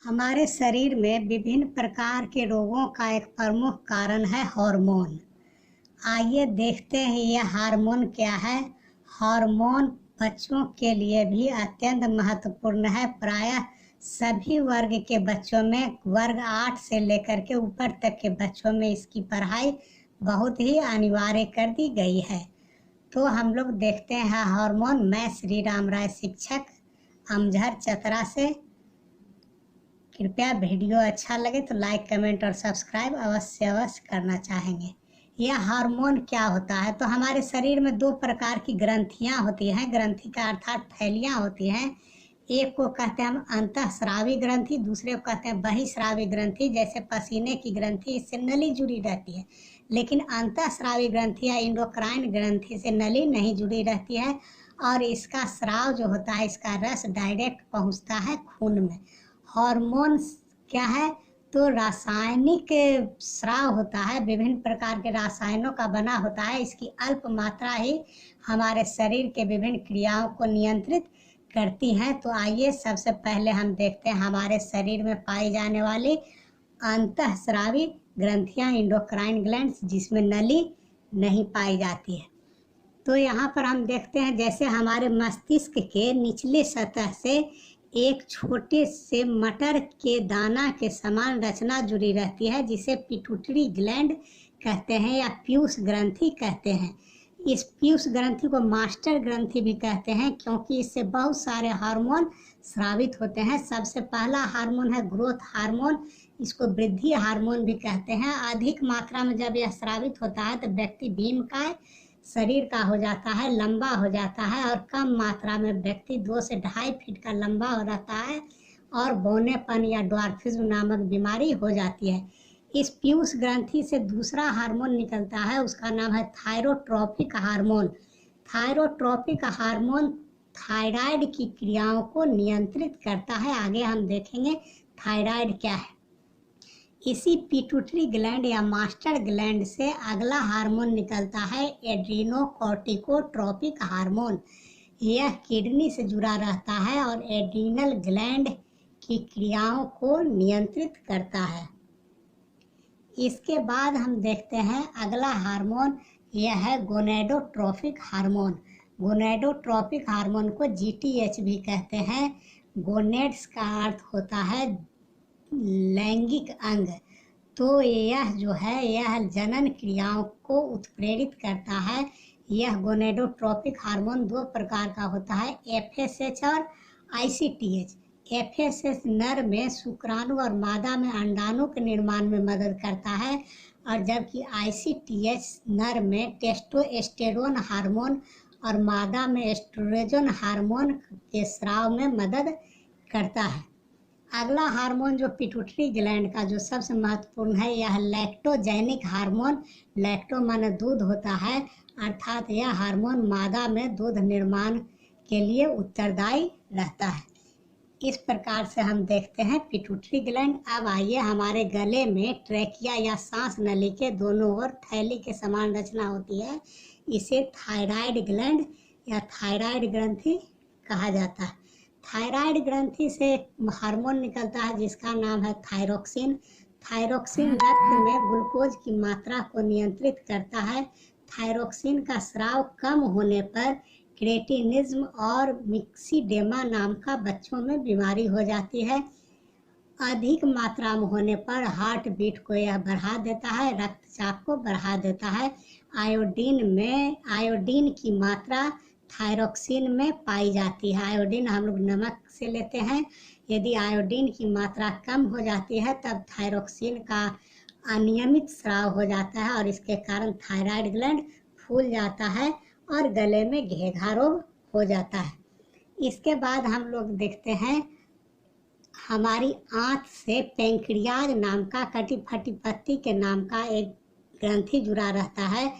हमारे शरीर में विभिन्न प्रकार के रोगों का एक प्रमुख कारण है हार्मोन। आइए देखते हैं यह हार्मोन क्या है। हार्मोन बच्चों के लिए भी अत्यंत महत्वपूर्ण है। प्रायः सभी वर्ग के बच्चों में, वर्ग 8 से लेकर के ऊपर तक के बच्चों में इसकी पढ़ाई बहुत ही अनिवार्य कर दी गई है। तो हम लोग देखते हैं हार्मोन। मैं श्री राम राय, शिक्षक, अमझर चतरा से। कृपया वीडियो अच्छा लगे तो लाइक, कमेंट और सब्सक्राइब अवश्य करना चाहेंगे। यह हार्मोन क्या होता है? तो हमारे शरीर में 2 प्रकार की ग्रंथियां होती हैं। ग्रंथि का अर्थात थैलियां होती हैं। एक को कहते हैं हम अंतःस्रावी ग्रंथि, दूसरे को कहते हैं बहिःस्रावी ग्रंथि। जैसे पसीने की ग्रंथि, इससे नली जुड़ी रहती है, लेकिन अंतःस्रावी ग्रंथि या इंडोक्राइन ग्रंथि से नली नहीं जुड़ी रहती है और इसका स्राव जो होता है, इसका रस डायरेक्ट पहुंचता है खून में। हार्मोन क्या है? तो रासायनिक स्राव होता है, विभिन्न प्रकार के रसायनों का बना होता है। इसकी अल्प मात्रा ही हमारे शरीर के विभिन्न क्रियाओं को नियंत्रित करती हैं। तो आइए सबसे पहले हम देखते हैं हमारे शरीर में पाई जाने वाली अंतःस्रावी ग्रंथियां, इंडोक्राइन ग्लैंड्स, जिसमें नली नहीं पाई जाती है। तो यहाँ पर हम देखते हैं जैसे हमारे मस्तिष्क के निचले सतह से एक छोटे से मटर के दाना के समान रचना जुड़ी रहती है, जिसे पिट्यूटरी ग्लैंड कहते हैं या पीयूष ग्रंथि कहते हैं। इस पीयूष ग्रंथि को मास्टर ग्रंथि भी कहते हैं, क्योंकि इससे बहुत सारे हार्मोन स्रावित होते हैं। सबसे पहला हार्मोन है ग्रोथ हार्मोन। इसको वृद्धि हार्मोन भी कहते हैं। अधिक मात्रा में जब यह स्रावित होता है तो व्यक्ति भीमकाय शरीर का हो जाता है, लंबा हो जाता है, और कम मात्रा में व्यक्ति 2 से 2.5 फीट का लंबा हो रहता है और बौनेपन या ड्वार्फिज्म नामक बीमारी हो जाती है। इस पीयूष ग्रंथि से दूसरा हार्मोन निकलता है, उसका नाम है thyrotropic hormone. Thyrotropic hormone thyroid की क्रियाओं को नियंत्रित करता है। आगे हम देखेंगे थायराइड क्या है। इसी पिट्यूटरी ग्लैंड या मास्टर ग्लैंड से अगला हार्मोन निकलता है एड्रीनोकॉर्टिकोट्रोपिक हार्मोन। यह किडनी से जुड़ा रहता है और एड्रीनल ग्लैंड की क्रियाओं को नियंत्रित करता है। इसके बाद हम देखते हैं अगला हार्मोन, यह है गोनेडोट्रोपिक हार्मोन। गोनेडोट्रोपिक हार्मोन को GTH भी कहते हैं। गोनेड्स का अर्थ होता है लैंगिक अंग। तो यह जो है, यह जनन क्रियाओं को उत्प्रेरित करता है। यह गोनेडोट्रोपिक हार्मोन 2 प्रकार का होता है, FSH और ICTH। FSH नर में शुक्राणु और मादा में अंडाणु के निर्माण में मदद करता है, और जबकि ICTH नर में टेस्टोस्टेरोन हार्मोन और मादा में एस्ट्रोजन हार्मोन के स्राव में मदद करता है। अगला हार्मोन जो पिट्यूटरी ग्लैंड का जो सबसे महत्वपूर्ण है, यह लैक्टोजेनिक हार्मोन। लैक्टो माने दूध होता है, अर्थात यह हार्मोन मादा में दूध निर्माण के लिए उत्तरदायी रहता है। इस प्रकार से हम देखते हैं पिट्यूटरी ग्लैंड। अब आइए, हमारे गले में ट्रैकिया या सांस नली के दोनों ओर थैली के समान रचना होती है। इसे थायराइड ग्लैंड या थायराइड ग्रंथि कहा जाता है। थायराइड ग्रंथि से हार्मोन निकलता है जिसका नाम है थायरोक्सिन। थायरोक्सिन रक्त में ग्लूकोज की मात्रा को नियंत्रित करता है। थायरोक्सिन का स्राव कम होने पर क्रेटिनिज्म और मिक्सीडेमा नाम का बच्चों में बीमारी हो जाती है। अधिक मात्रा में होने पर हार्ट बीट को यह बढ़ा देता है, रक्तचाप को बढ़ा देता है। आयोडीन की मात्रा थायरोक्सिन में पाई जाती है। आयोडीन हम लोग नमक से लेते हैं। यदि आयोडीन की मात्रा कम हो जाती है तब थायरोक्सिन का अनियमित स्राव हो जाता है और इसके कारण थायराइड ग्लैंड फूल जाता है और गले में घेघा रोग हो जाता है। इसके बाद हम लोग देखते हैं हमारी आंत से पेंक्रियाज नाम का, कटी फटी पत्ती के नाम का एक ग्रंथि जुड़ा रहता है।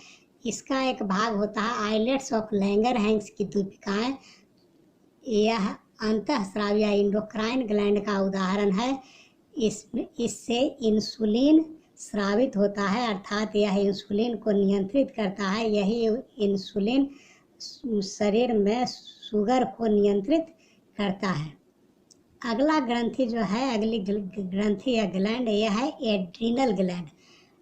इसका एक भाग होता है आइलेट्स ऑफ लैंगरहैंस की दीपिकाएं। यह अंतःस्रावी या इंडोक्राइन ग्लैंड का उदाहरण है। इससे इंसुलिन स्रावित होता है, अर्थात यह इंसुलिन को नियंत्रित करता है। यही अगला ग्रंथि जो है, अगली ग्रंथि या ग्लैंड, यह है एड्रीनल ग्लैंड।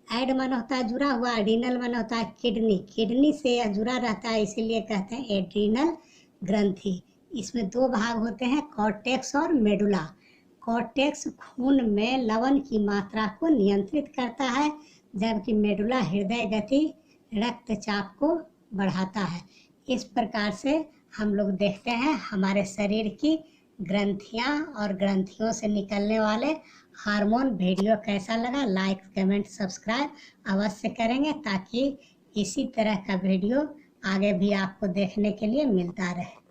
एड मन होता है जुड़ा हुआ, एड्रीनल मन होता है किडनी, किडनी से यह जुड़ा रहता है, इसीलिए कहते हैं एड्रीनल ग्रंथि। इसमें दो भाग होते हैं, कॉर्टेक्स और मेडुला। कॉर्टेक्स खून में लवण की मात्रा को नियंत्रित करता है, जबकि मेडुला हृदय गति, रक्तचाप को बढ़ाता है। इस प्रकार से हम लोग देखते हैं हमारे शरीर की ग्रंथियां और ग्रंथियों से निकलने वाले हार्मोन। वीडियो कैसा लगा, लाइक कमेंट सब्सक्राइब अवश्य करेंगे, ताकि इसी तरह का वीडियो आगे भी आपको देखने के लिए मिलता रहे।